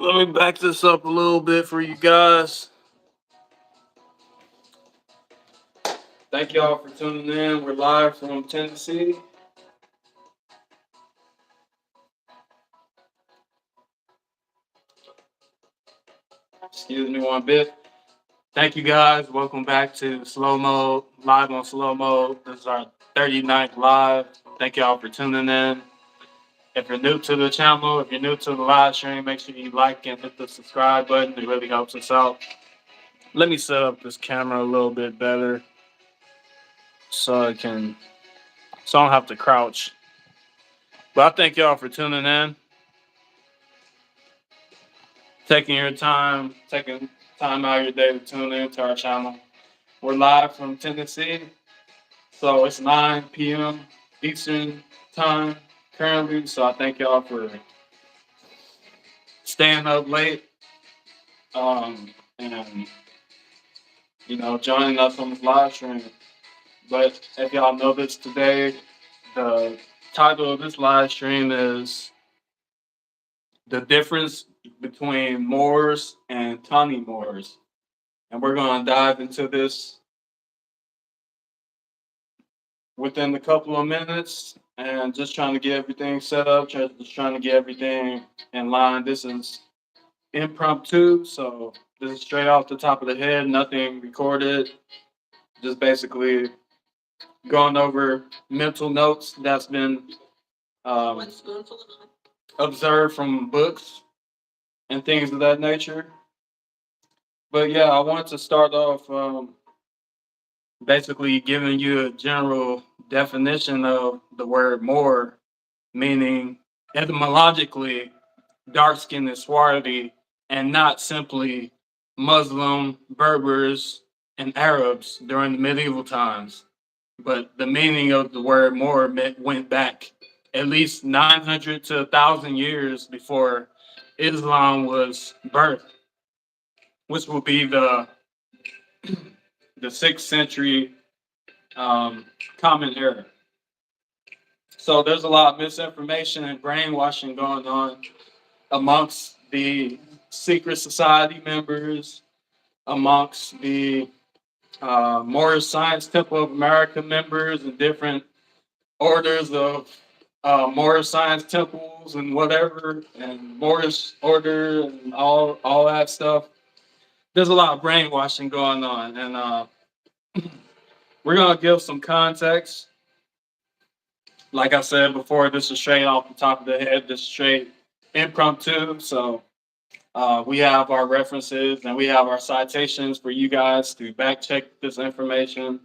Let me back this up a little bit for you guys. Thank y'all for tuning in. We're live from Tennessee. Excuse me one bit. Thank you guys. Welcome back to Slow Mode, live on Slow Mode. This is our 39th live. Thank y'all for tuning in. If you're new to the channel, if you're new to the live stream, make sure you like and hit the subscribe button. It really helps us out. Let me set up this camera a little bit better so I don't have to crouch. But I thank y'all for tuning in, taking time out of your day to tune in to our channel. We're live from Tennessee, so it's 9 p.m. Eastern time currently. So I thank y'all for staying up late, and joining us on this live stream. But if y'all noticed today, the title of this live stream is The Difference Between Moors and Tawnymoors. And we're going to dive into this within a couple of minutes and just trying to get everything set up, just trying to get everything in line. This is impromptu, so this is straight off the top of the head, nothing recorded, just basically going over mental notes that's been observed from books and things of that nature. But yeah, I wanted to start off basically giving you a general definition of the word Moor, meaning etymologically dark skinned and swarthy, and not simply Muslim, Berbers, and Arabs during the medieval times. But the meaning of the word Moor went back at least 900 to 1,000 years before Islam was birthed, which will be the 6th century Common Era. So there's a lot of misinformation and brainwashing going on amongst the secret society members, amongst the moorishsciencetemple of America members, and different orders of moorishscience temples and whatever, and Moorish order and all that stuff. There's a lot of brainwashing going on, and we're gonna give some context. Like I said before, this is straight off the top of the head. This is straight impromptu. So we have our references and we have our citations for you guys to back check this information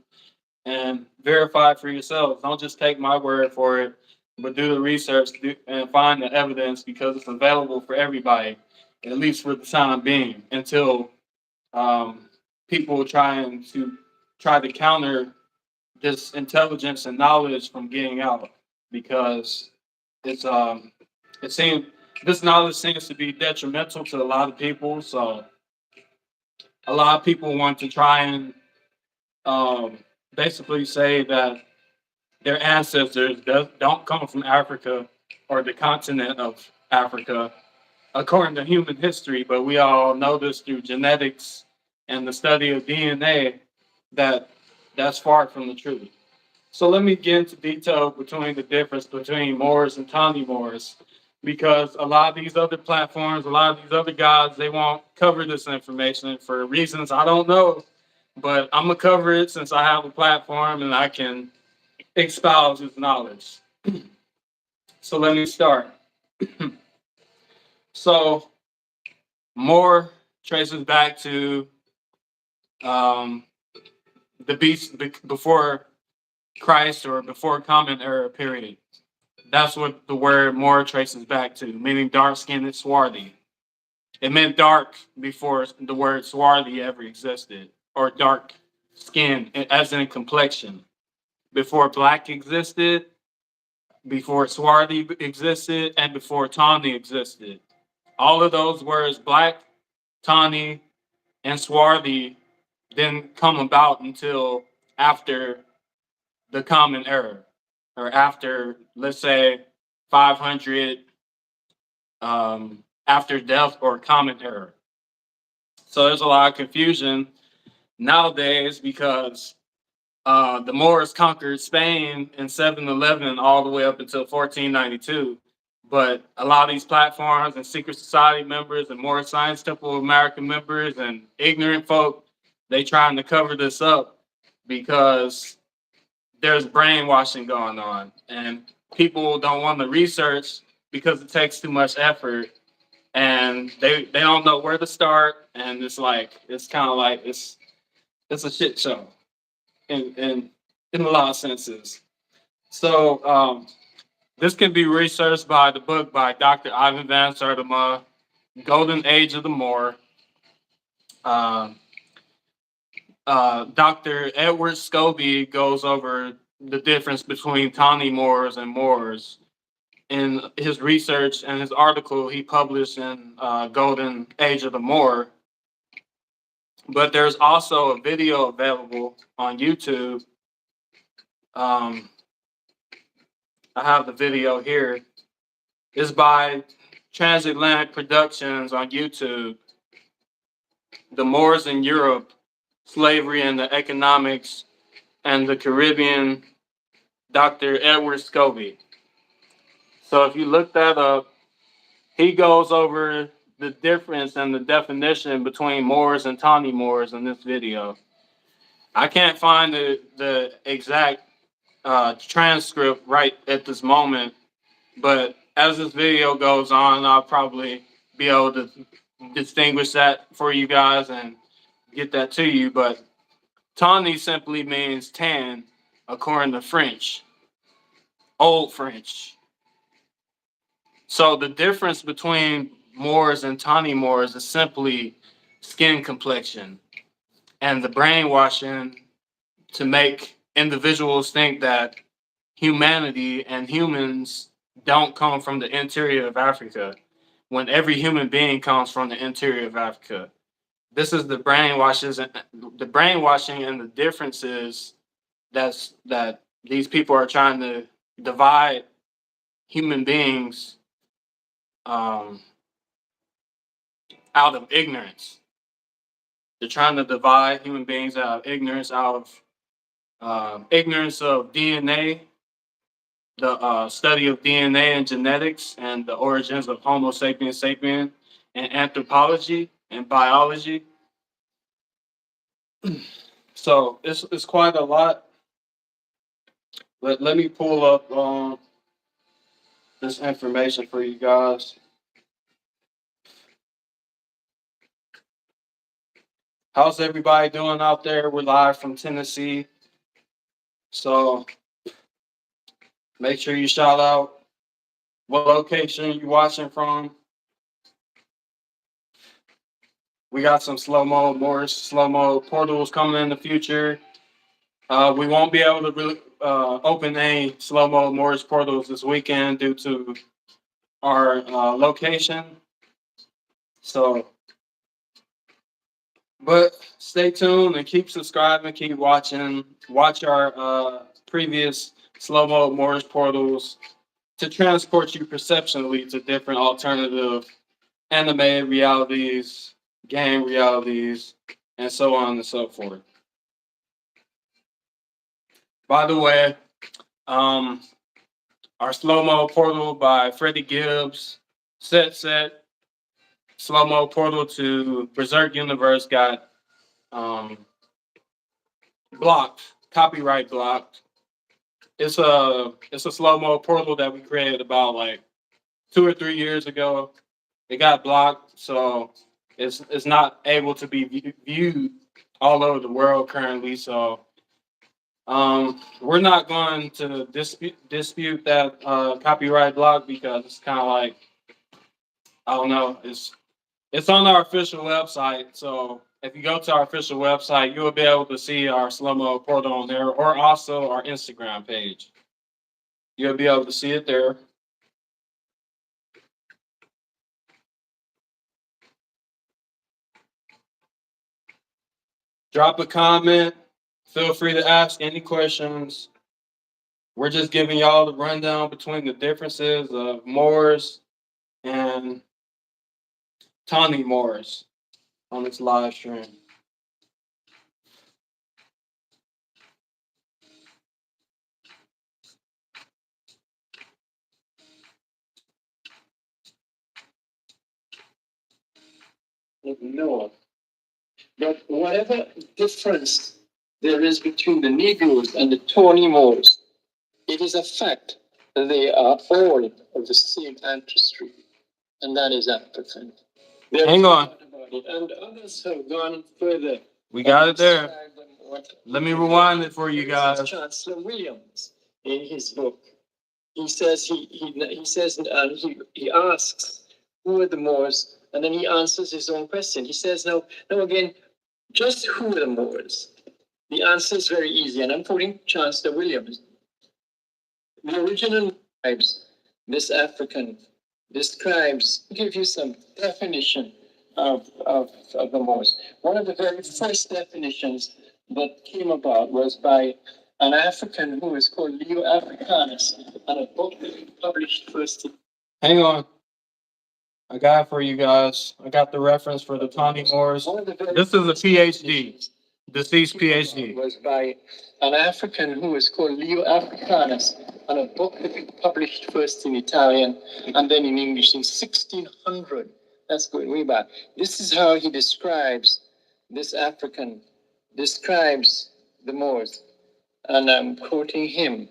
and verify for yourselves. Don't just take my word for it, but do the research and find the evidence, because it's available for everybody, at least for the time being, until people try to counter this intelligence and knowledge from getting out, because it seems this knowledge seems to be detrimental to a lot of people. So a lot of people want to try and basically say that their ancestors don't come from Africa or the continent of Africa according to human history, but we all know this through genetics and the study of DNA that that's far from the truth. So let me get into detail between the difference between Moors and Tawnymoors, because a lot of these other platforms, a lot of these other gods, they won't cover this information for reasons I don't know, but I'm gonna cover it since I have a platform and I can espouse his knowledge. So let me start. So Moor traces back to the beast before Christ, or before Common Era period. That's what the word Moor traces back to, meaning dark-skinned and swarthy. It meant dark before the word swarthy ever existed, or dark skin as in complexion. Before black existed, before swarthy existed, and before tawny existed. All of those words, black, tawny, and swarthy, didn't come about until after the Common Era, or after, let's say, 500 after death or common error. So there's a lot of confusion nowadays because the Moors conquered Spain in 711 all the way up until 1492. But a lot of these platforms and secret society members and Moorish Science Temple American members and ignorant folk, they trying to cover this up because there's brainwashing going on. And people don't want to research because it takes too much effort. And they don't know where to start. And it's like, it's kind of like, it's a shit show in a lot of senses. So this can be researched by the book by Dr. Ivan Van Sertima, Golden Age of the Moor. Dr. Edward Scobie goes over the difference between Tawnymoors and Moors in his research and his article he published in Golden Age of the Moor. But there's also a video available on YouTube. I have the video here. It's by Transatlantic Productions on YouTube. The Moors in Europe, Slavery and the Economics and the Caribbean, Dr. Edward Scobie. So if you look that up, he goes over the difference and the definition between Moors and Tawnymoors in this video. I can't find the exact transcript right at this moment, but as this video goes on, I'll probably be able to distinguish that for you guys and get that to you. But Tawny simply means tan, according to French, Old French. So the difference between Moors and Tawnymoors is simply skin complexion and the brainwashing to make individuals think that humanity and humans don't come from the interior of Africa, when every human being comes from the interior of Africa. This is the brainwashing and the differences that these people are trying to divide human beings out of ignorance. They're trying to divide human beings out of ignorance, ignorance of DNA, the study of DNA and genetics, and the origins of Homo sapiens sapiens, and anthropology and biology. So it's quite a lot. Let me pull up this information for you guys. How's everybody doing out there? We're live from Tennessee. So make sure you shout out what location you're watching from. We got some slow-moed Moorish slow-moed portals coming in the future. We won't be able to really open any slow-moed Moorish portals this weekend due to our location. So, but stay tuned and keep subscribing, keep watching. Watch our previous slow-moed Moorish portals to transport you perceptually to different alternative animated realities, game realities, and so on and so forth. By the way, our slow-mo portal by Freddie Gibbs, set, slow-mo portal to Berserk Universe got blocked, copyright blocked. It's a slow-mo portal that we created about like 2 or 3 years ago. It got blocked, so it's not able to be viewed all over the world currently. So we're not going to dispute that copyright block because it's kind of like, I don't know, it's on our official website. So if you go to our official website, you'll be able to see our slow-mo portal on there, or also our Instagram page. You'll be able to see it there. Drop a comment. Feel free to ask any questions. We're just giving y'all the rundown between the differences of Moors and Tawnymoors on this live stream. No, but whatever difference there is between the Negroes and the Tawnymoors, it is a fact that they are all of the same ancestry, and that is African. Hang on. And others have gone further. We got it there. Let me rewind it for you guys. Chancellor Williams, in his book, he says he asks, who are the Moors? And then he answers his own question. He says, no, again, just who are the Moors? The answer is very easy, and I'm quoting Chancellor Williams. The original tribes, this African, describes, give you some definition of the Moors. One of the very first definitions that came about was by an African who is called Leo Africanus, and a book that he published first. Hang on. I got it for you guys. I got the reference for the Tawnymoors. This is a PhD, deceased PhD. Was by an African who is called Leo Africanus, and a book that he published first in Italian and then in English in 1600. That's going way back. This is how he describes this African, describes the Moors. And I'm quoting him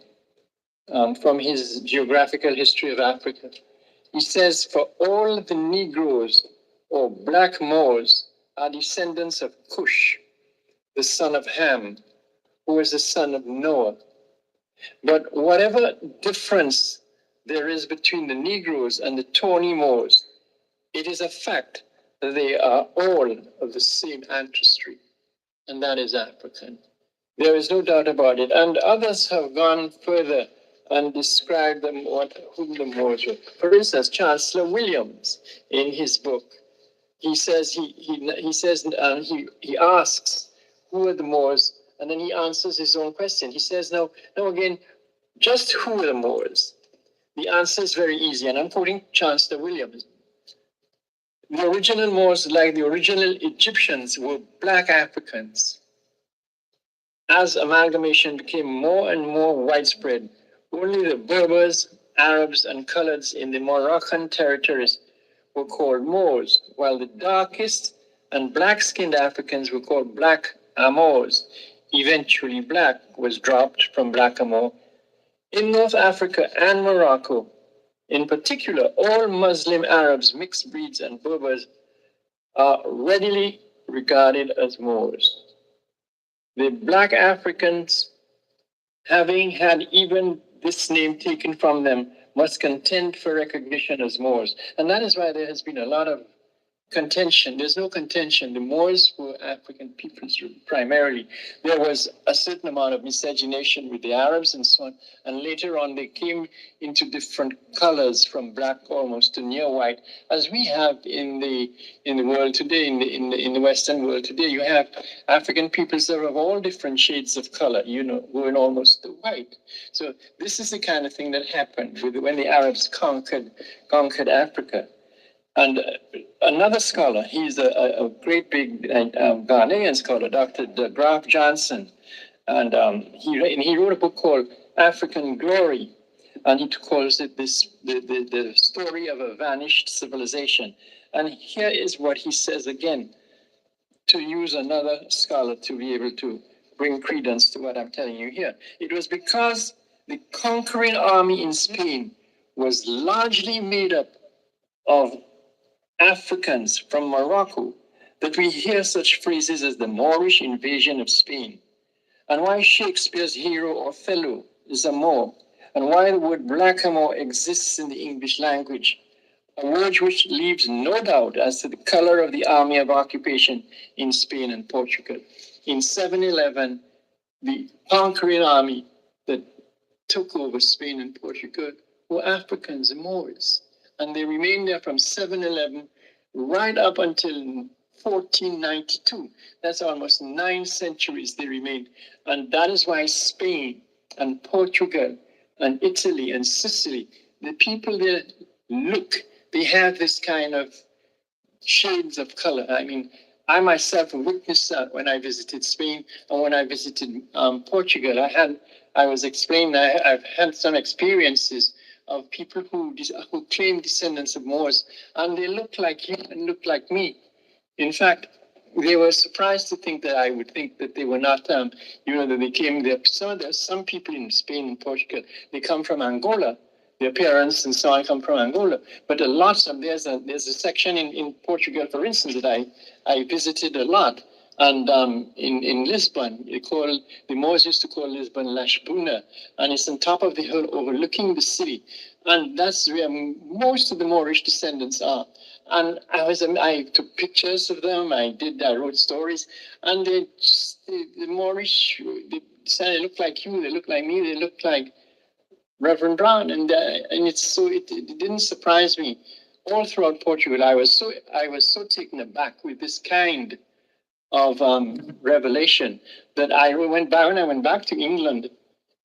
from his Geographical History of Africa. He says, for all the Negroes or blackamoors are descendants of Cush, the son of Ham, who was the son of Noah. But whatever difference there is between the Negroes and the Tawnymoors, it is a fact that they are all of the same ancestry, and that is African. There is no doubt about it. And others have gone further and described them, who the Moors were. For instance, Chancellor Williams, in his book, he says he asks, who are the Moors? And then he answers his own question. He says, no, again, just who are the Moors? The answer is very easy, and I'm quoting Chancellor Williams. The original Moors, like the original Egyptians, were black Africans. As amalgamation became more and more widespread, only the Berbers, Arabs, and Coloureds in the Moroccan territories were called Moors, while the darkest and black-skinned Africans were called blackamoors. Eventually, black was dropped from blackamoor. In North Africa and Morocco, in particular, all Muslim Arabs, mixed breeds, and Berbers are readily regarded as Moors. The black Africans, having had even this name taken from them, must contend for recognition as Moors. And that is why there has been a lot of contention. There's no contention. The Moors were African peoples primarily. There was a certain amount of miscegenation with the Arabs and so on. And later on, they came into different colors, from black almost to near white, as we have in the world today, in the Western world today. You have African peoples that are of all different shades of color, going almost to white. So this is the kind of thing that happened when the Arabs conquered Africa. And another scholar, he's a great big Ghanaian scholar, Dr. De Graaf Johnson, and he wrote a book called African Glory, and he calls it the story of a vanished civilization. And here is what he says again, to use another scholar to be able to bring credence to what I'm telling you here. It was because the conquering army in Spain was largely made up of Africans from Morocco that we hear such phrases as the Moorish invasion of Spain, and why Shakespeare's hero Othello is a Moor, and why the word blackamoor exists in the English language, a word which leaves no doubt as to the color of the army of occupation in Spain and Portugal. In 711, the conquering army that took over Spain and Portugal were Africans, Moors. And they remained there from 711 right up until 1492. That's almost 9 centuries they remained. And that is why Spain and Portugal and Italy and Sicily, the people there they have this kind of shades of color. I mean, I myself witnessed that when I visited Spain and when I visited Portugal. I was explaining, I've had some experiences of people who claim descendants of Moors, and they look like you and look like me. In fact, they were surprised to think that I would think that they were not, that they came there. There's some people in Spain and Portugal, they come from Angola. Their parents and so on come from Angola. But a lot of there's a section in Portugal, for instance, that I visited a lot. And in Lisbon, the Moors used to call Lisbon Las Buna, and it's on top of the hill overlooking the city. And that's where most of the Moorish descendants are. And I took pictures of them. I wrote stories, and the Moorish, they look like you, they look like me, they look like Reverend Brown, and it didn't surprise me. All throughout Portugal, I was so taken aback with this kind of revelation that when I went back to England,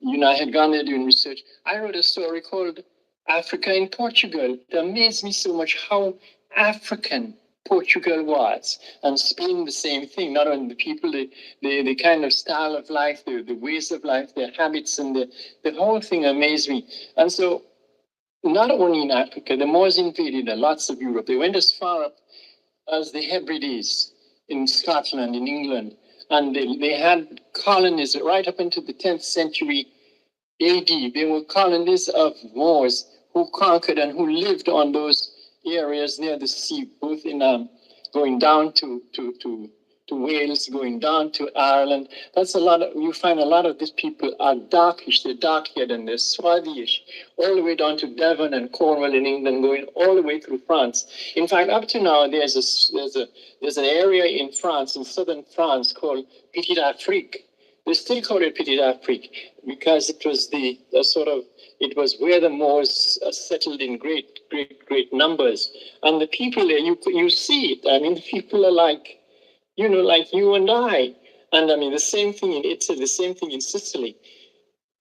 I had gone there doing research. I wrote a story called Africa in Portugal. It amazed me so much how African Portugal was, and Spain the same thing. Not only the people, the kind of style of life, the ways of life, their habits, and the whole thing amazed me. And so, not only in Africa, the Moors invaded lots of Europe. They went as far up as the Hebrides in Scotland, in England, and they had colonies right up into the 10th century AD. They were colonies of Moors who conquered and who lived on those areas near the sea, both in going down to Wales, going down to Ireland. You find a lot of these people are darkish, they're dark-haired and they're swarthy-ish, all the way down to Devon and Cornwall in England, going all the way through France. In fact, up to now, there's an area in France, in southern France, called Petite Afrique. They still call it Petite Afrique because it was it was where the Moors settled in great numbers. And the people there, you see it. I mean, the people are like you and I. And I mean, the same thing in Italy, the same thing in Sicily.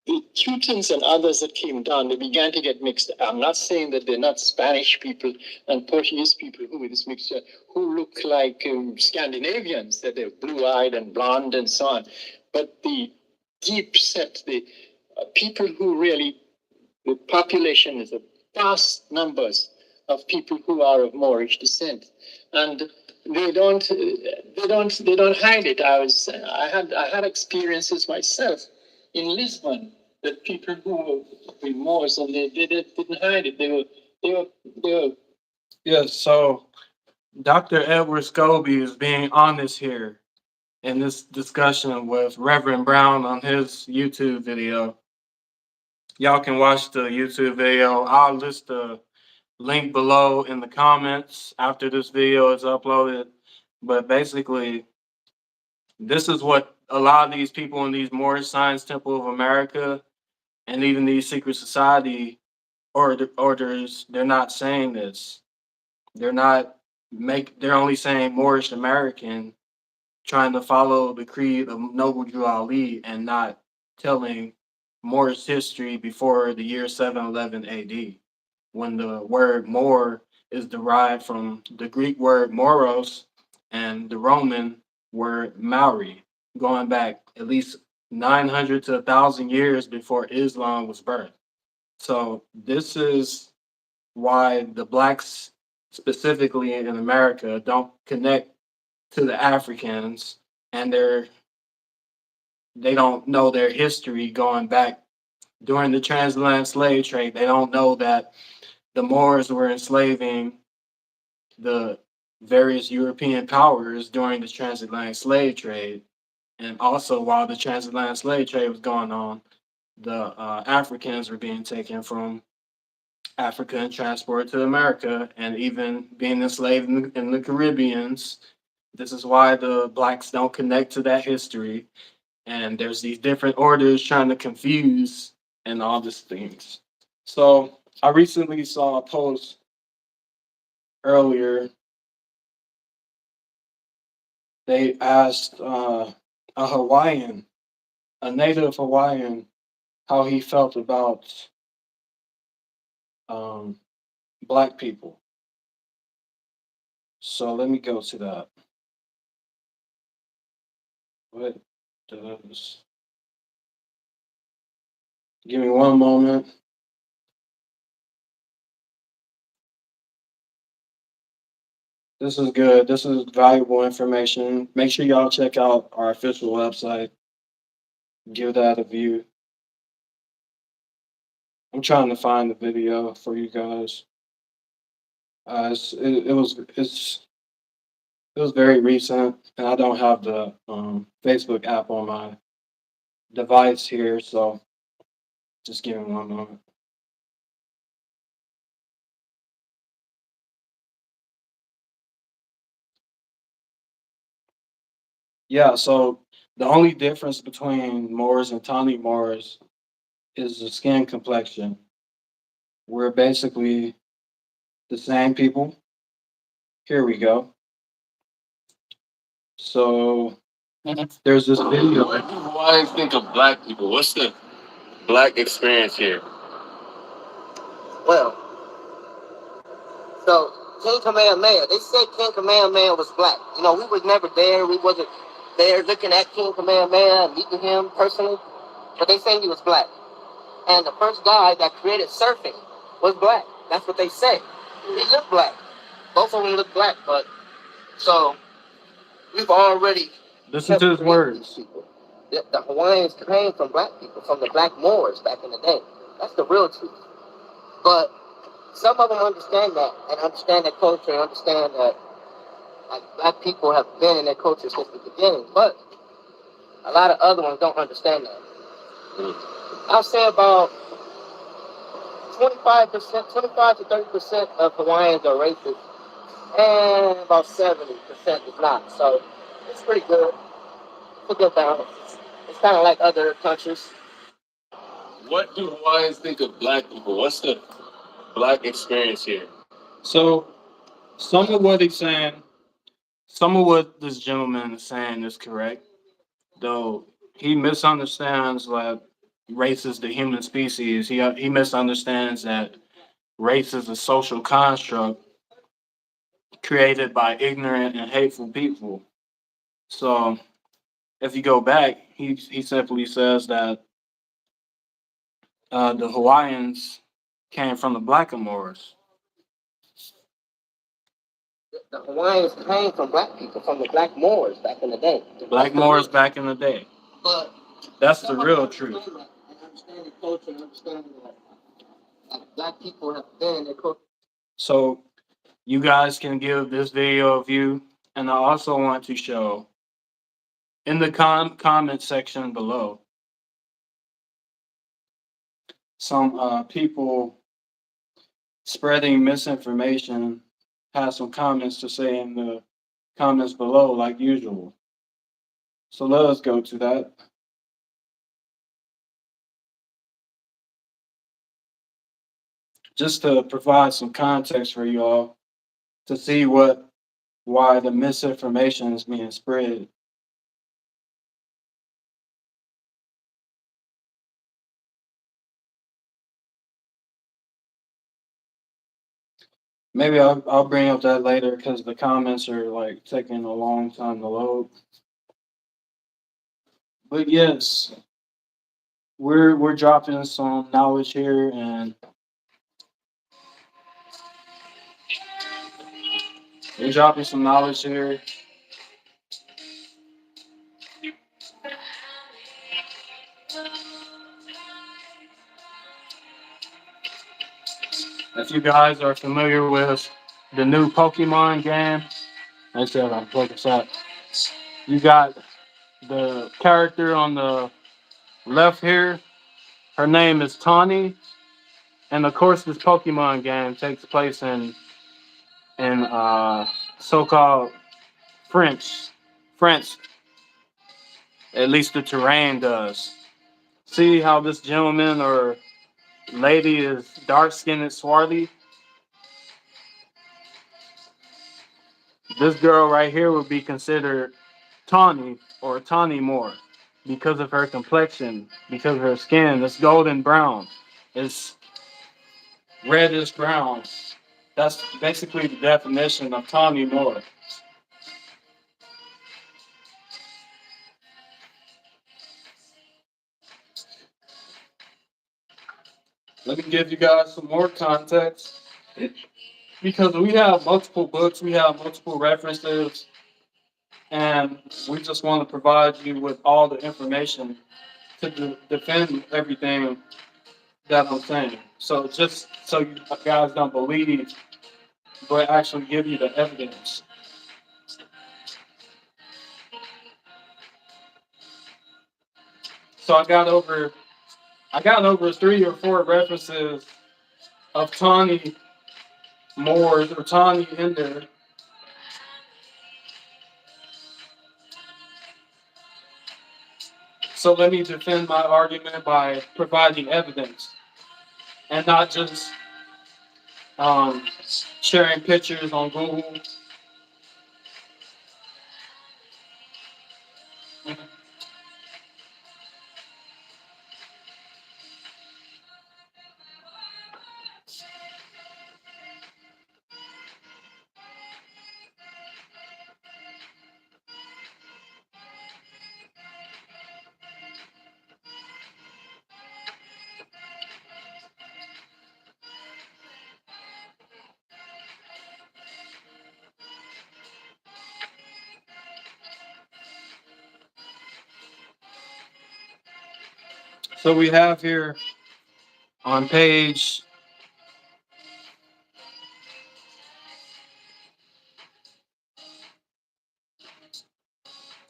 The Teutons and others that came down, they began to get mixed. I'm not saying that they're not Spanish people and Portuguese people who with this mixture, who look like Scandinavians, that they're blue-eyed and blonde and so on. But the deep set, the people who really, the population is a vast numbers of people who are of Moorish descent, and they don't hide it. I had experiences myself in Lisbon that people who were Moors and they didn't hide it. They were. Yes, so Dr. Edward Scobie is being honest here in this discussion with Reverend Brown on his YouTube video. Y'all can watch the YouTube video. I'll list the link below in the comments after this video is uploaded. But basically, this is what a lot of these people in these Moorish Science Temple of America and even these secret society orders, they're not saying this. They're only saying Moorish American, trying to follow the creed of Noble Drew Ali and not telling Moorish history before the year 711 AD, when the word Moor is derived from the Greek word moros and the Roman word mauri, going back at least 900 to 1,000 years before Islam was birthed. So this is why the blacks specifically in America don't connect to the Africans, and they don't know their history going back during the transatlantic slave trade. They don't know that the Moors were enslaving the various European powers during the transatlantic slave trade. And also, while the transatlantic slave trade was going on, the Africans were being taken from Africa and transported to America, and even being enslaved in the Caribbeans. This is why the blacks don't connect to that history. And there's these different orders trying to confuse and all these things. So I recently saw a post earlier. They asked a Hawaiian, a native Hawaiian, how he felt about black people. So let me go to that. What does? Give me one moment. This is good. This is valuable information. Make sure y'all check out our official website. Give that a view. I'm trying to find the video for you guys. It was very recent, and I don't have the Facebook app on my device here, so just give me one moment. Yeah, so the only difference between Moors and Tawnymoors is the skin complexion. We're basically the same people. Here we go. So there's this video. What do Hawaiians think of black people? What's the black experience here? Well, so King Kamehameha, they said King Kamehameha was black. You know, we was never there. We wasn't there looking at King Kamehameha and meeting him personally. But they say he was black. And the first guy that created surfing was black. That's what they say. He looked black. Both of them look black, but so we've already Listen to his words. people. The Hawaiians came from black people, from the blackamoors back in the day. That's the real truth. But some of them understand that and understand their culture and understand that like black people have been in their culture since the beginning. But a lot of other ones don't understand that. I'll say about 25%, 25 to 30% of Hawaiians are racist, and about 70% is not. So it's pretty good. It's a good balance. It's kind of like other countries. What do Hawaiians think of black people? What's the black experience here? So some of what he's saying, some of what this gentleman is saying is correct, though he misunderstands like race is the human species. He misunderstands that race is a social construct created by ignorant and hateful people. So if you go back, he simply says that the Hawaiians came from the blackamoors. The Hawaiians came from black people, from the blackamoors back in the day. Blackamoors back in the day. But that's the real truth. And understand the culture and understand that black people have been in their culture. So you guys can give this video a view, and I also want to show in the comment section below some people spreading misinformation have some comments to say in the comments below like usual. So let us go to that. Just to provide some context for you all to see why the misinformation is being spread. Maybe I'll bring up that later because the comments are like taking a long time to load. But yes, we're dropping some knowledge here, and we're dropping some knowledge here. If you guys are familiar with the new Pokemon game, I said I'm focused up. You got the character on the left here. Her name is Tawny, and of course, this Pokemon game takes place in so-called French. French, at least the terrain does. See how this gentleman or lady is dark-skinned and swarthy? This girl right here would be considered tawny or Tawnymoor because of her complexion, because of her skin. It's golden brown. It's reddish brown. That's basically the definition of Tawnymoors. Let me give you guys some more context. Because we have multiple books, we have multiple references, and we just want to provide you with all the information to defend everything that I'm saying. So just so you guys don't believe, but actually give you the evidence. So I got over 3 or 4 references of Tawny Moors or Tawny in there. So let me defend my argument by providing evidence and not just um, sharing pictures on Google. So we have here on page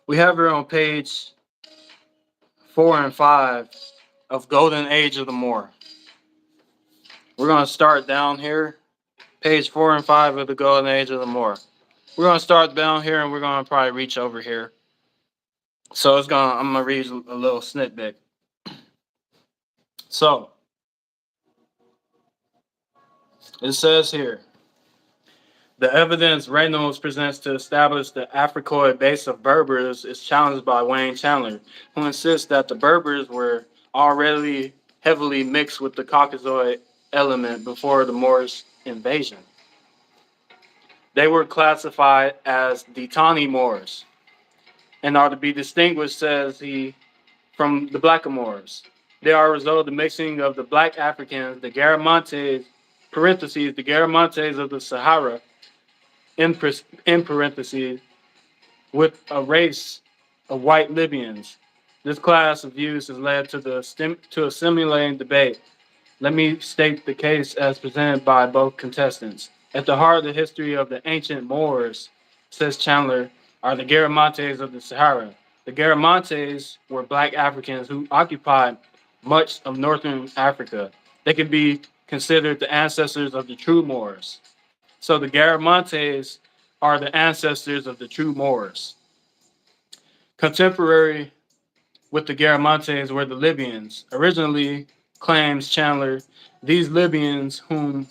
we have here on page 4 and 5 of Golden Age of the Moor. We're gonna start down here, page 4 and 5 of the Golden Age of the Moor. We're gonna start down here and we're gonna probably reach over here. So I'm gonna read a little snippet. So it says here. The evidence Reynolds presents to establish the Africoid base of Berbers is challenged by Wayne Chandler, who insists that the Berbers were already heavily mixed with the Caucasoid element before the Moorish invasion. They were classified as the Tawnymoors and are to be distinguished, says he, from the blackamoors. They are a result of the mixing of the black Africans, the Garamantes, parentheses, the Garamantes of the Sahara, in parentheses, with a race of white Libyans. This class of views has led to a stimulating debate. Let me state the case as presented by both contestants. At the heart of the history of the ancient Moors, says Chandler, are the Garamantes of the Sahara. The Garamantes were black Africans who occupied much of northern Africa. They can be considered the ancestors of the true Moors. So the Garamantes are the ancestors of the true Moors. Contemporary with the Garamantes were the Libyans. Originally, claims Chandler, these Libyans, whom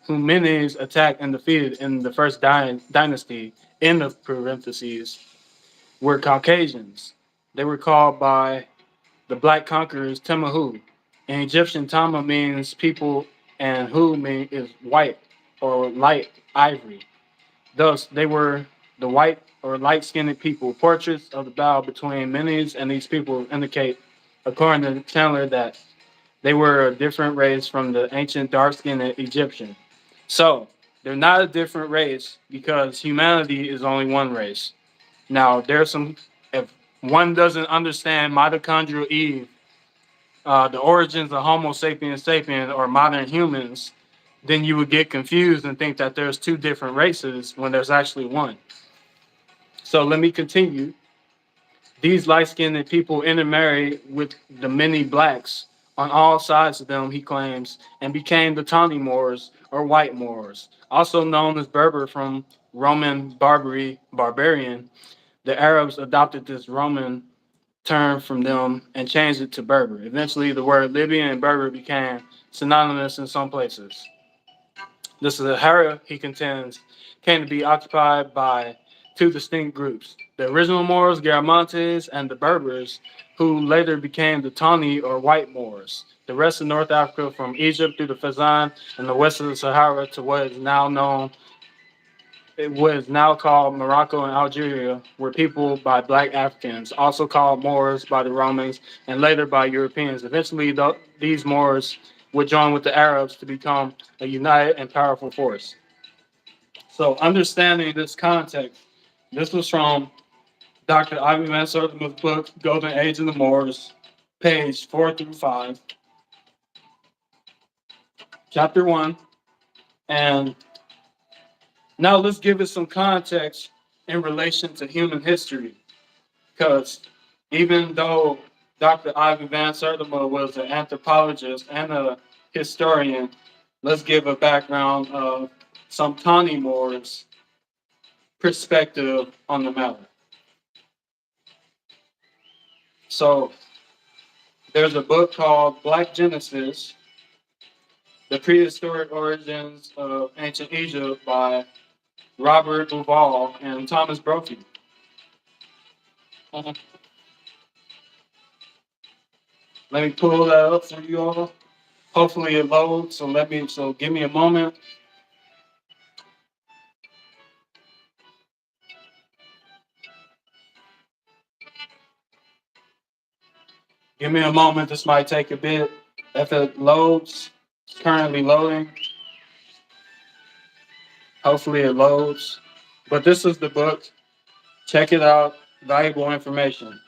Menes attacked and defeated in the first dynasty, end of parentheses, were Caucasians. They were called by the black conquerors Timahu. In Egyptian, Tama means people, and Hu is white or light ivory. Thus, they were the white or light-skinned people. Portraits of the bow between Menes and these people indicate, according to Chandler, that they were a different race from the ancient dark-skinned Egyptian. So, they're not a different race because humanity is only one race. Now, if one doesn't understand mitochondrial Eve, the origins of Homo sapiens sapiens or modern humans, then you would get confused and think that there's 2 different races when there's actually one. So let me continue. These light-skinned people intermarried with the many blacks on all sides of them, he claims, and became the Tawnymoors or white Moors, also known as Berber from Roman Barbary, barbarian. The Arabs adopted this Roman term from them and changed it to Berber. Eventually, the word Libyan and Berber became synonymous in some places. The Sahara, he contends, came to be occupied by 2 distinct groups. the original Moors, Garamantes, and the Berbers, who later became the Tawny or white Moors. The rest of North Africa, from Egypt through the Fezzan and the west of the Sahara to what is now called Morocco and Algeria, were peopled by black Africans, also called Moors by the Romans and later by Europeans. Eventually, these Moors would join with the Arabs to become a united and powerful force. So, understanding this context, this was from Dr. Ivan Van Sertima's book, Golden Age of the Moors, page 4 through 5, chapter 1. And now let's give it some context in relation to human history. Because even though Dr. Ivan Van Sertima was an anthropologist and a historian, let's give a background of some Tawnymoors perspective on the matter. So there's a book called Black Genesis, The Prehistoric Origins of Ancient Egypt by Robert Duval and Thomas Brophy. Let me pull that up for you all. Hopefully it loads, so give me a moment. Give me a moment, this might take a bit. If it loads, it's currently loading. Hopefully it loads. But this is the book. Check it out. Valuable information.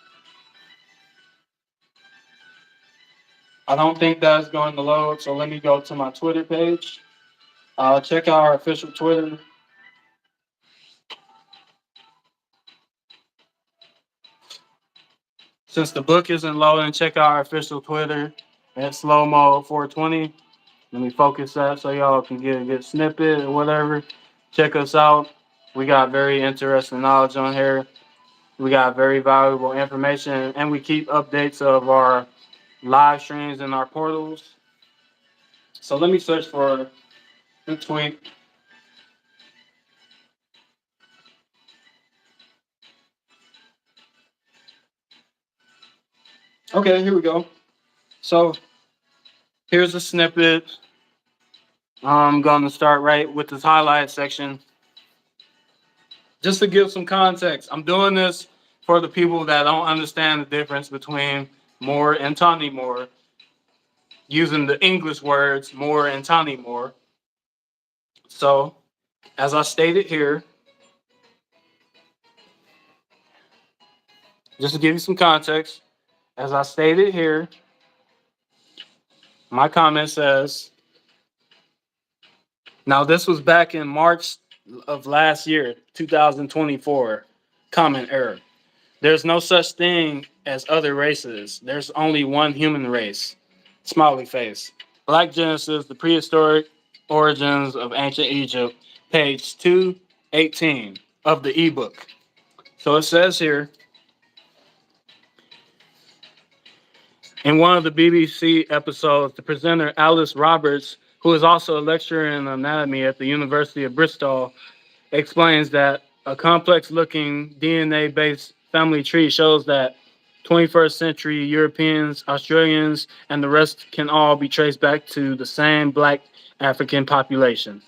I don't think that's going to load, so let me go to my Twitter page. Check out our official Twitter. Since the book isn't loading, check out our official Twitter at SLOWMOED 420. Let me focus that so y'all can get a good snippet or whatever. Check us out. We got very interesting knowledge on here. We got very valuable information, and we keep updates of our live streams and our portals. So let me search for the tweet. Okay, here we go. So here's a snippet. I'm going to start right with this highlight section. Just to give some context, I'm doing this for the people that don't understand the difference between Moor and Tawnymoor, using the English words Moor and Tawnymoor. So, as I stated here, just to give you some context, as I stated here, my comment says, now this was back in March of last year, 2024, comment error. There's no such thing as other races. There's only one human race. Smiley face. Black Genesis, The Prehistoric Origins of Ancient Egypt, page 218 of the ebook. So it says here, in one of the BBC episodes, the presenter Alice Roberts, who is also a lecturer in anatomy at the University of Bristol, explains that a complex-looking DNA-based family tree shows that 21st century Europeans, Australians, and the rest can all be traced back to the same Black African population.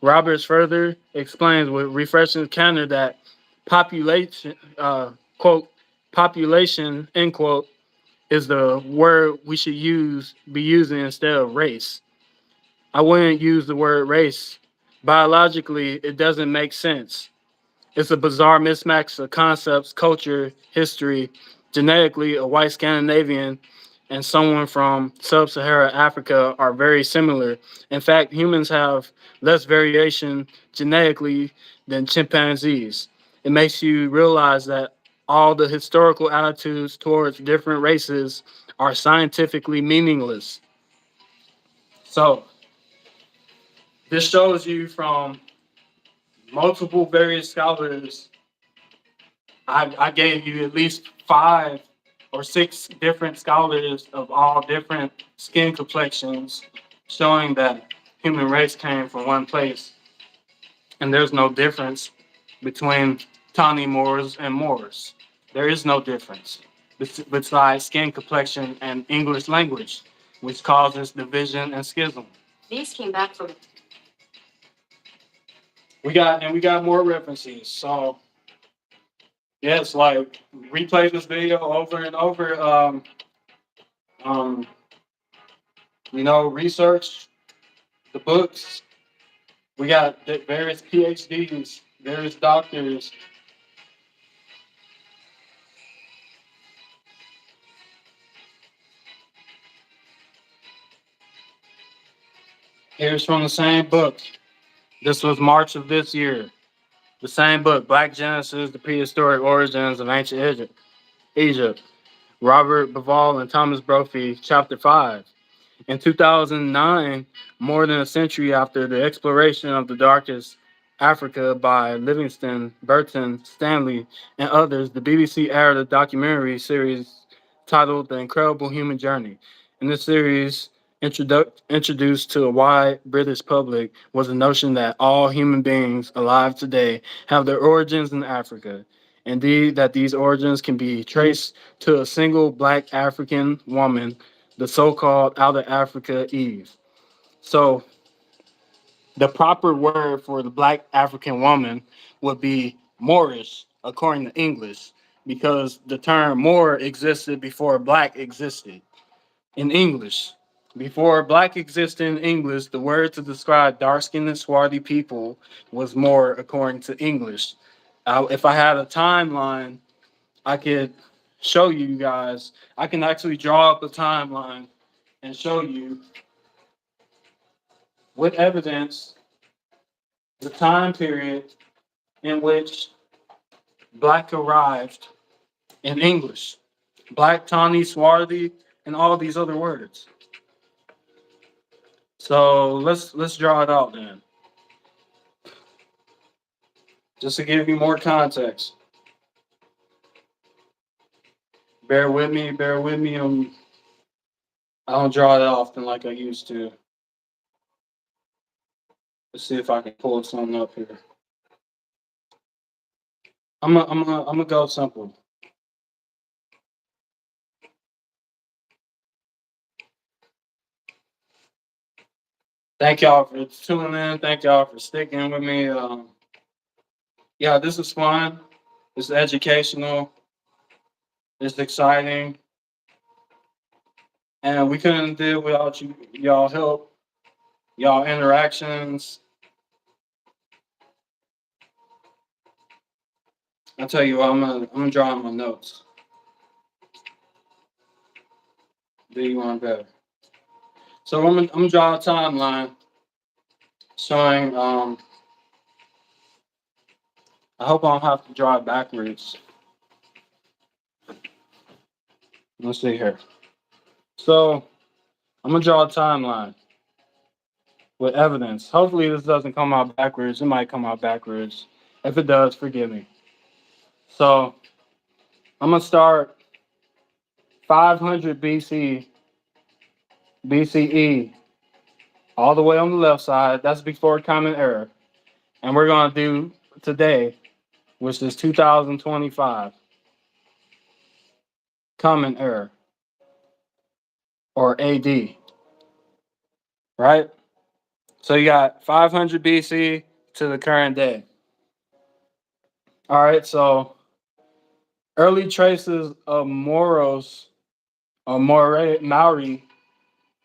Roberts further explains with refreshing candor that population, quote, population, end quote, is the word we should be using instead of race. I wouldn't use the word race. Biologically, it doesn't make sense. It's a bizarre mismatch of concepts, culture, history. Genetically, a white Scandinavian and someone from sub-Saharan Africa are very similar. In fact, humans have less variation genetically than chimpanzees. It makes you realize that all the historical attitudes towards different races are scientifically meaningless. So, this shows you from multiple various scholars. I gave you at least 5 or 6 different scholars of all different skin complexions, showing that human race came from one place, and there's no difference between Tawnymoors and Moors. There is no difference besides skin complexion and English language, which causes division and schism. These came back from. We got more references. So yes, like replay this video over and over. Um, research the books. We got various PhDs, various doctors. Here's from the same book. This was March of this year. The same book, Black Genesis, The Prehistoric Origins of Ancient Egypt. Robert Bivol and Thomas Brophy, Chapter 5. In 2009, more than a century after the exploration of the darkest Africa by Livingston, Burton, Stanley, and others, the BBC aired a documentary series titled The Incredible Human Journey. In this series, introduced to a wide British public was the notion that all human beings alive today have their origins in Africa. Indeed, that these origins can be traced to a single Black African woman, the so-called out of Africa Eve. So the proper word for the Black African woman would be Moorish, according to English, because the term Moor existed before Black existed in English. Before Black existed in English, the word to describe dark-skinned and swarthy people was Moor, according to English. If I had a timeline, I could show you guys. I can actually draw up a timeline and show you with evidence the time period in which Black arrived in English. Black, tawny, swarthy, and all these other words. So let's draw it out then. Just to give you more context. Bear with me. I don't draw it often like I used to. Let's see if I can pull something up here. I'm gonna go simple. Thank y'all for tuning in. Thank y'all for sticking with me. Yeah, this is fun. It's educational. It's exciting, and we couldn't do it without y'all help, y'all interactions. I tell you what, I'm gonna draw on my notes. Do you want better? So I'm gonna draw a timeline showing. I hope I don't have to draw it backwards. Let's see here. So I'm gonna draw a timeline with evidence. Hopefully this doesn't come out backwards. It might come out backwards. If it does, forgive me. So I'm gonna start 500 BCE, all the way on the left side. That's before Common Era. And we're gonna do today, which is 2025, Common Era, or AD, right? So you got 500 BC to the current day. All right, so early traces of Mauros or Mauri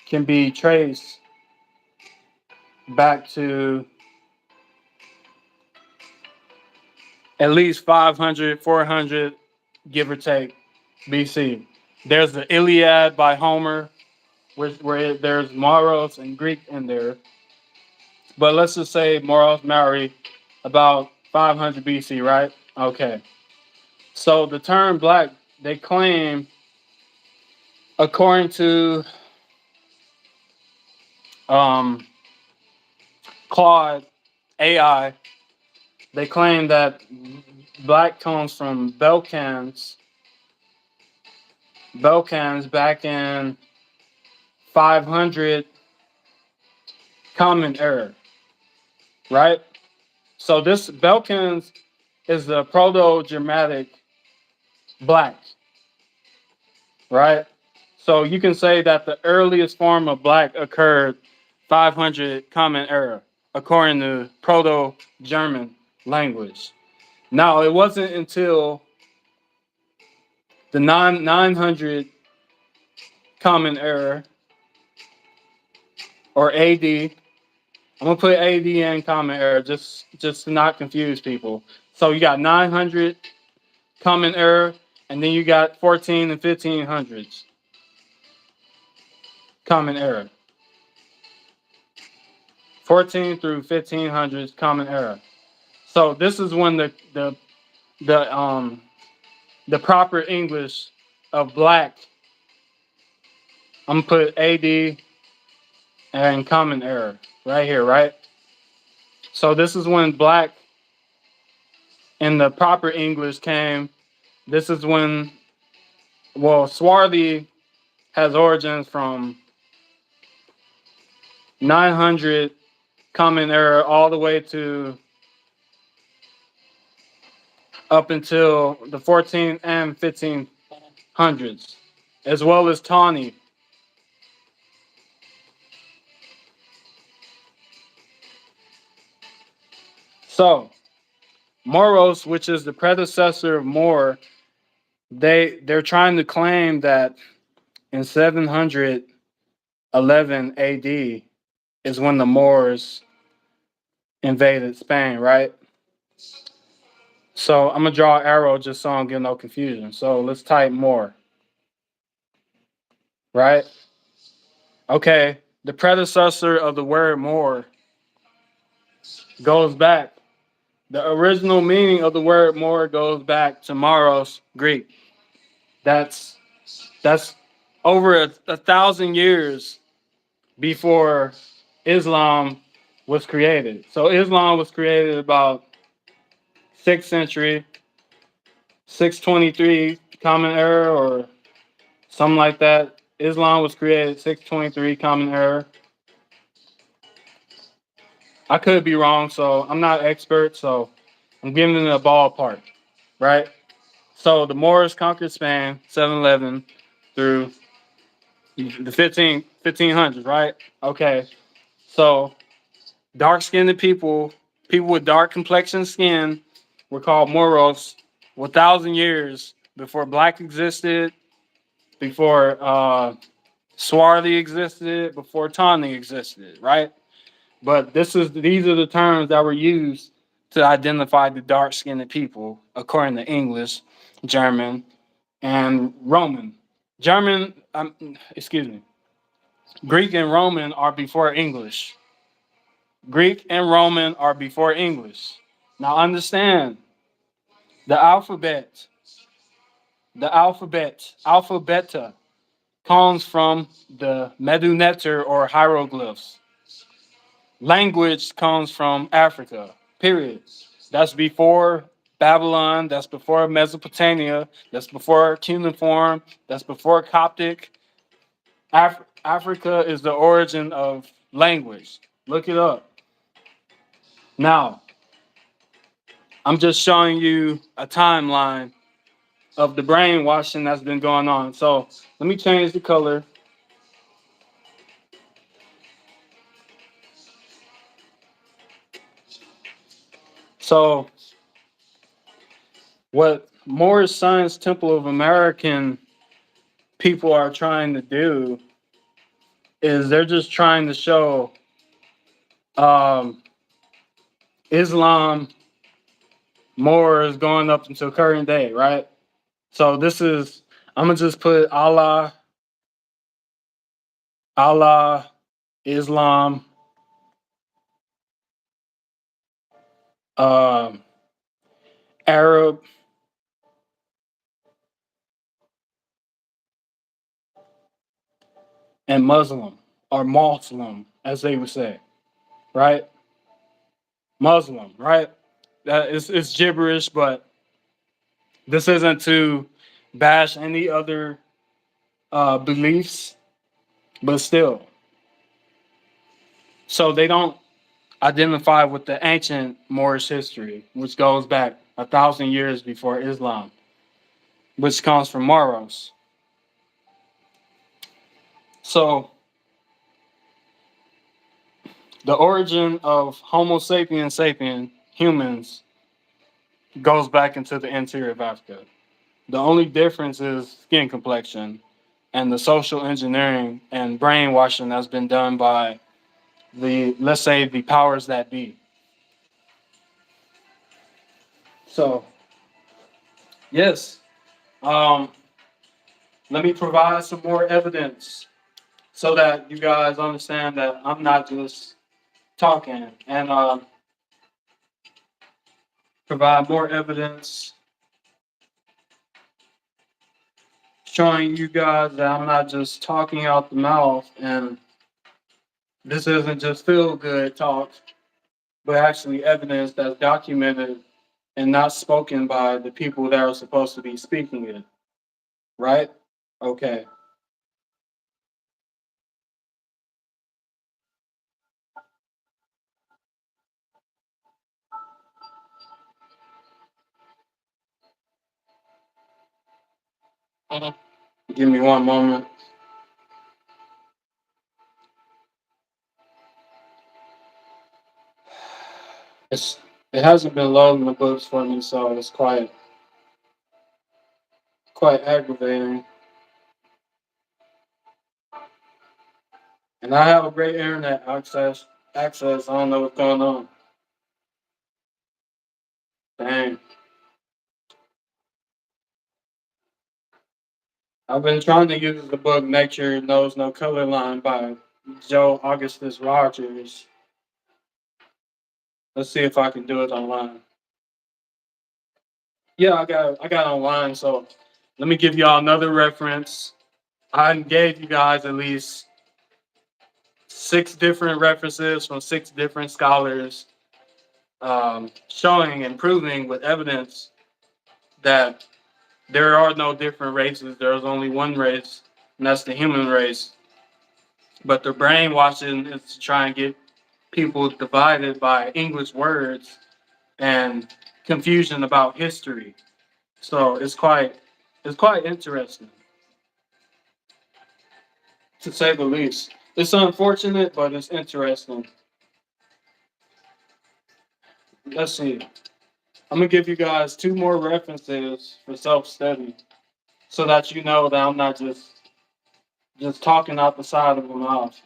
can be traced back to at least 500, 400, give or take, BC. There's the Iliad by Homer, where there's Mauros and Greek in there. But let's just say Mauros, Mauri, about 500 BC, right? Okay. So the term Black, they claim, according to Claude AI, they claim that Black comes from Balkans back in 500 Common Era, right? So this Balkans is the Proto-Germanic black, right? So you can say that the earliest form of black occurred 500 Common Era, according to Proto-German language. Now, it wasn't until the 900 Common Era, or AD. I'm gonna put AD and Common Era just to not confuse people. So you got 900 Common Era, and then you got 14 and 1500s Common Era. 14 through 1500s Common Era. So this is when the proper English of black. I'm gonna put AD and Common Era right here, right? So this is when black in the proper English came. This is when, well, swarthy has origins from 900 Common Era all the way to up until the 14 and 1500s, as well as Tawny. So Mauros, which is the predecessor of Moor, they're trying to claim that in 711 AD is when the Moors invaded Spain, right? So I'm gonna draw an arrow just so I don't get no confusion. So let's type Moor, right? Okay, the predecessor of the word Moor goes back. The original meaning of the word Moor goes back to Mauros, Greek. That's over a 1,000 years before Islam was created. So Islam was created about 6th century, 623 Common Era or something like that. Islam was created 623 Common Era. I could be wrong, so I'm not an expert, so I'm giving it a ballpark, right? So the Moors conquered Spain, 711 through the 1500s, right? Okay. So dark-skinned people with dark complexion skin were called Moros 1,000 years before black existed, before swarthy existed, before tawny existed, right? But these are the terms that were used to identify the dark-skinned people according to English, German, and Roman. German, excuse me, Greek and Roman are before English. Greek and Roman are before English. Now understand the alphabet, alphabeta, comes from the Meduneter or hieroglyphs. Language comes from Africa, period. That's before Babylon, that's before Mesopotamia, that's before cuneiform, that's before Coptic. Africa is the origin of language. Look it up. Now, I'm just showing you a timeline of the brainwashing that's been going on. So let me change the color. So what Moorish Science Temple of American people are trying to do is they're just trying to show Islam Moors going up until current day, right? So this is, I'm gonna just put Allah, Islam, um, Arab, and Muslim, or Muslim, as they would say, right? Muslim, right? That is, it's gibberish, but this isn't to bash any other beliefs, but still. So they don't identify with the ancient Moorish history, which goes back 1,000 years before Islam, which comes from Mauros. So the origin of Homo sapiens sapien, humans, goes back into the interior of Africa. The only difference is skin complexion and the social engineering and brainwashing that's been done by the, let's say, the powers that be. So, yes, um, let me provide some more evidence so that you guys understand that I'm not just talking, and provide more evidence showing you guys that I'm not just talking out the mouth, and this isn't just feel good talk, but actually evidence that's documented and not spoken by the people that are supposed to be speaking it. Right? Okay. Give me one moment. It hasn't been loading the books for me, so it's quite aggravating. And I have a great internet access. I don't know what's going on. Dang. I've been trying to use the book Nature Knows No Color Line by Joe Augustus Rogers. Let's see if I can do it online. Yeah, I got it online, so let me give y'all another reference. I gave you guys at least 6 different references from 6 different scholars, showing and proving with evidence that there are no different races. There's only one race, and that's the human race. But the brainwashing is to try and get people divided by English words and confusion about history. So it's quite interesting, to say the least. It's unfortunate, but it's interesting. Let's see. I'm gonna give you guys 2 more references for self-study, so that you know that I'm not just talking out the side of my mouth.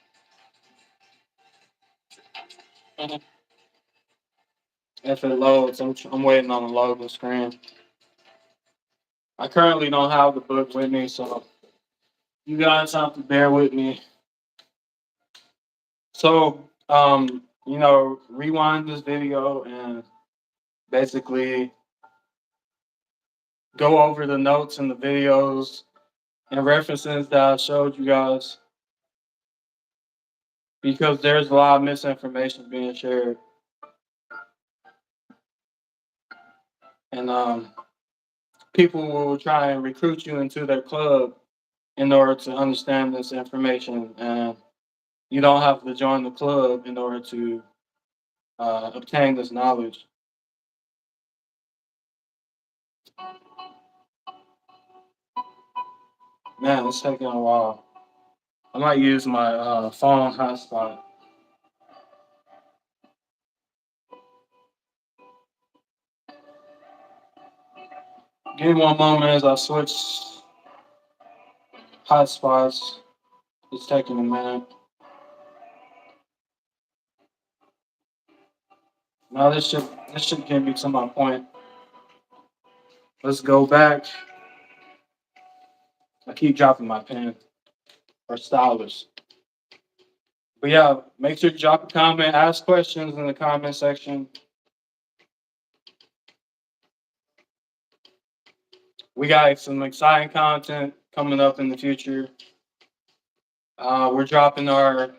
If it loads, I'm waiting on the load of the screen. I currently don't have the book with me, so you guys have to bear with me. So, rewind this video and basically go over the notes and the videos and references that I showed you guys, because there's a lot of misinformation being shared. And people will try and recruit you into their club in order to understand this information. And you don't have to join the club in order to obtain this knowledge. Man, it's taking a while. I might use my phone hotspot. Give me one moment as I switch hotspots. It's taking a minute. Now this should get me to my point. Let's go back. I keep dropping my pen or stylus. But yeah, make sure to drop a comment, ask questions in the comment section. We got some exciting content coming up in the future. We're dropping our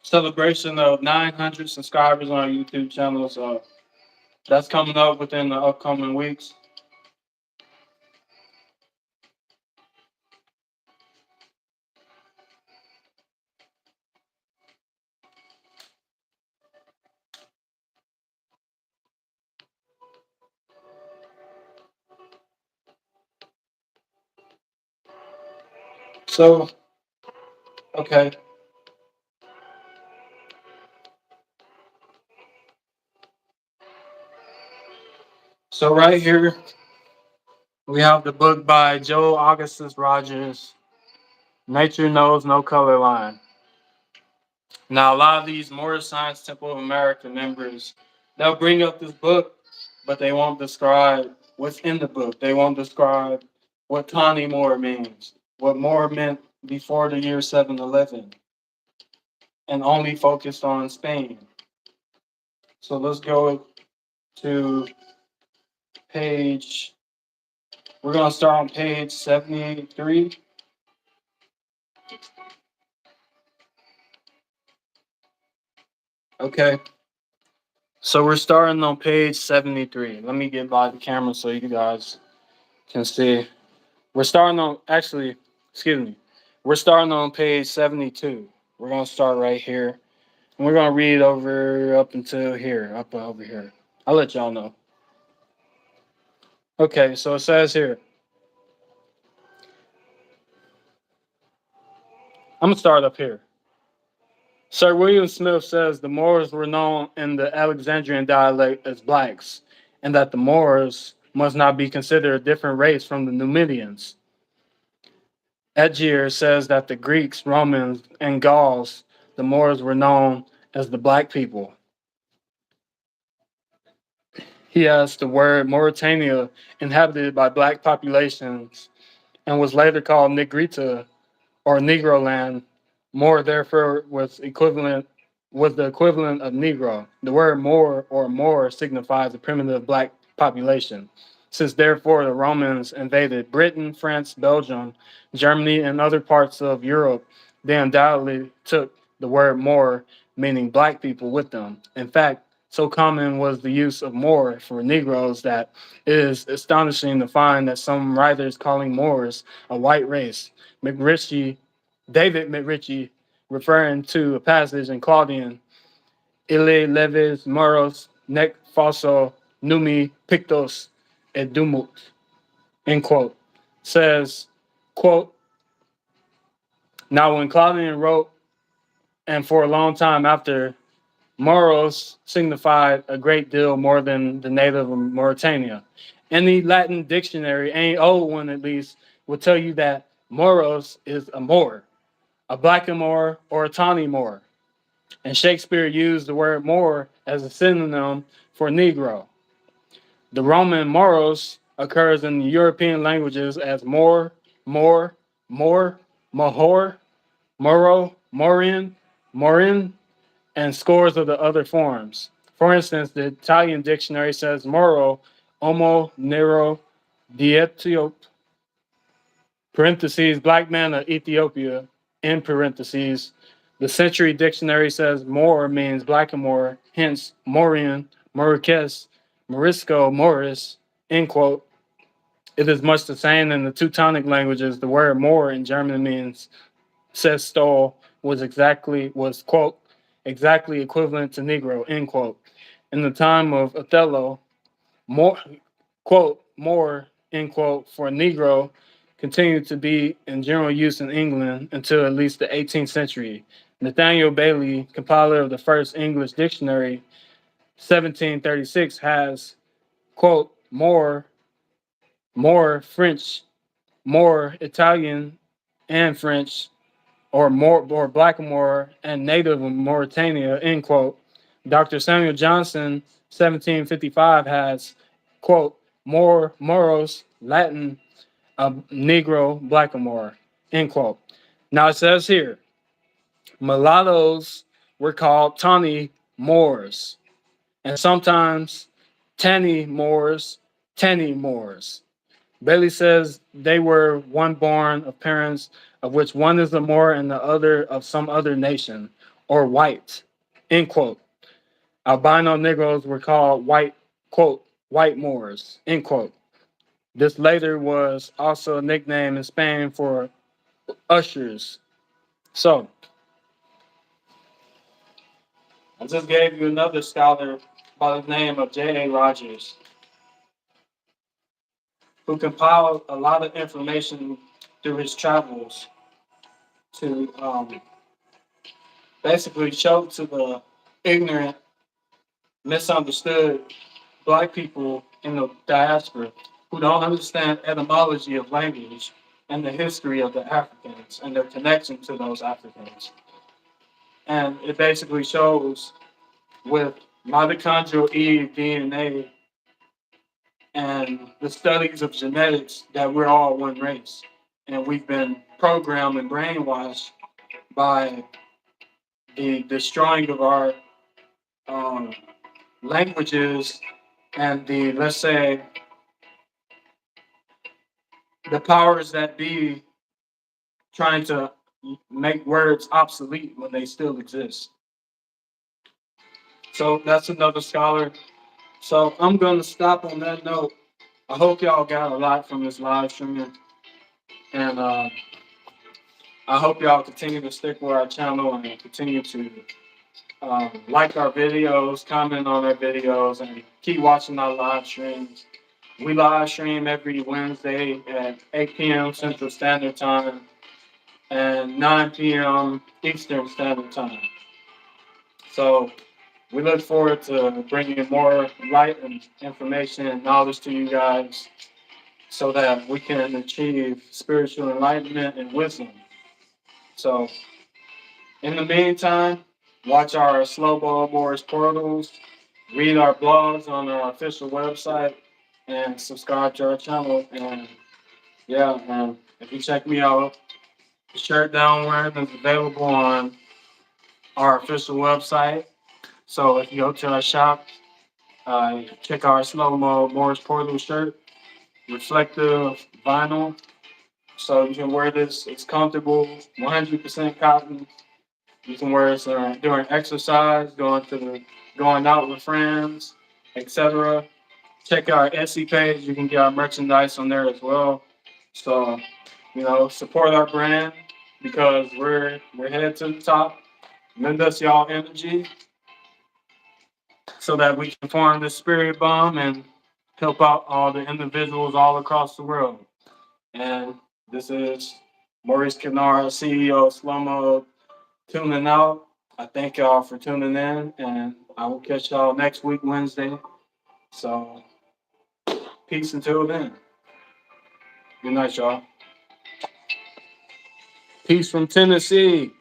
celebration of 900 subscribers on our YouTube channel, so that's coming up within the upcoming weeks. So, okay. So right here we have the book by Joe Augustus Rogers, Nature Knows No Color Line. Now, a lot of these Moorish Science Temple of America members, they'll bring up this book, but they won't describe what's in the book. They won't describe what Tawnymoor means, what Moor meant before the year 711, and only focused on Spain. So let's go to page, we're going to start on page 73. Okay, so we're starting on page 73. Let me get by the camera so you guys can see. We're starting on, actually, excuse me, we're starting on page 72. We're going to start right here. And we're going to read over up until here, up over here. I'll let y'all know. Okay, so it says here, I'm going to start up here. Sir William Smith says the Moors were known in the Alexandrian dialect as blacks, and that the Moors must not be considered a different race from the Numidians. Edgier says that the Greeks, Romans, and Gauls, the Moors were known as the black people. He has the word Mauritania inhabited by black populations and was later called Negrita or Negro land. Moor therefore was the equivalent of Negro. The word Moor or Moor signifies a primitive black population. Since therefore the Romans invaded Britain, France, Belgium, Germany, and other parts of Europe, they undoubtedly took the word Moor, meaning black people, with them. In fact, so common was the use of Moor for Negroes that it is astonishing to find that some writers calling Moors a white race. David McRitchie, referring to a passage in Claudian, Ille leves moros nec falso numi pictos edumut, end quote, says, quote, now when Claudian wrote, and for a long time after, moros signified a great deal more than the native of Mauritania. Any Latin dictionary, any old one at least, will tell you that moros is a Moor, a blackamoor, or a Tawnymoor. And Shakespeare used the word Moor as a synonym for Negro. The Roman moros occurs in European languages as Moor, Moor, Mahor, Moro, Morin, Morin, and scores of the other forms. For instance, the Italian dictionary says Moro, Homo Nero Dietiop, parentheses, black man of Ethiopia, in parentheses. The Century Dictionary says Moor means blackamoor, hence Morian, Mauricus, Morisco, Morris, end quote. It is much the same in the Teutonic languages. The word Moor in German means, says Stoll, was quote, exactly equivalent to Negro, end quote. In the time of Othello, Moor, quote, Moor, end quote, for Negro continued to be in general use in England until at least the 18th century. Nathaniel Bailey, compiler of the first English dictionary, 1736, has, quote, more French, more Italian and French, or more or blackamoor and native of Mauritania, end quote. Dr. Samuel Johnson, 1755, has, quote, more moros, Latin, Negro, blackamoor, end quote. Now it says here, mulattoes were called Tawny Moors, and sometimes Tanny Moors, Tanny Moors. Bailey says they were one born of parents of which one is a Moor and the other of some other nation, or white, end quote. Albino Negroes were called white, quote, white Moors, end quote. This later was also a nickname in Spain for ushers. So, I just gave you another scholar by the name of J.A. Rogers, who compiled a lot of information through his travels to basically show to the ignorant, misunderstood Black people in the diaspora who don't understand etymology of language and the history of the Africans and their connection to those Africans. And it basically shows with mitochondrial DNA and the studies of genetics that we're all one race. And we've been programmed and brainwashed by the destroying of our um, languages and the, let's say, the powers that be trying to make words obsolete when they still exist. So that's another scholar. So I'm going to stop on that note. I hope y'all got a lot from this live stream. And I hope y'all continue to stick with our channel and continue to like our videos, comment on our videos, and keep watching our live streams. We live stream every Wednesday at 8 p.m. Central Standard Time and 9 p.m. Eastern Standard Time. So we look forward to bringing more light and information and knowledge to you guys so that we can achieve spiritual enlightenment and wisdom. So in the meantime, watch our slow-moe'd moorishportals, read our blogs on our official website, and subscribe to our channel. And yeah, and if you check me out, the shirt that I'm wearing is available on our official website. So if you go to our shop, check our slow-moe'd moorishportal shirt, reflective vinyl. So you can wear this. It's comfortable, 100% cotton. You can wear it during exercise, going out with friends, etc. Check our Etsy page. You can get our merchandise on there as well. So, support our brand because we're headed to the top. Lend us y'all energy so that we can form this spirit bomb and help out all the individuals all across the world. And this is Maurice Kennard, CEO of SLOWMOED, tuning out. I thank y'all for tuning in, and I will catch y'all next week, Wednesday. So, peace until then. Good night, y'all. Peace from Tennessee.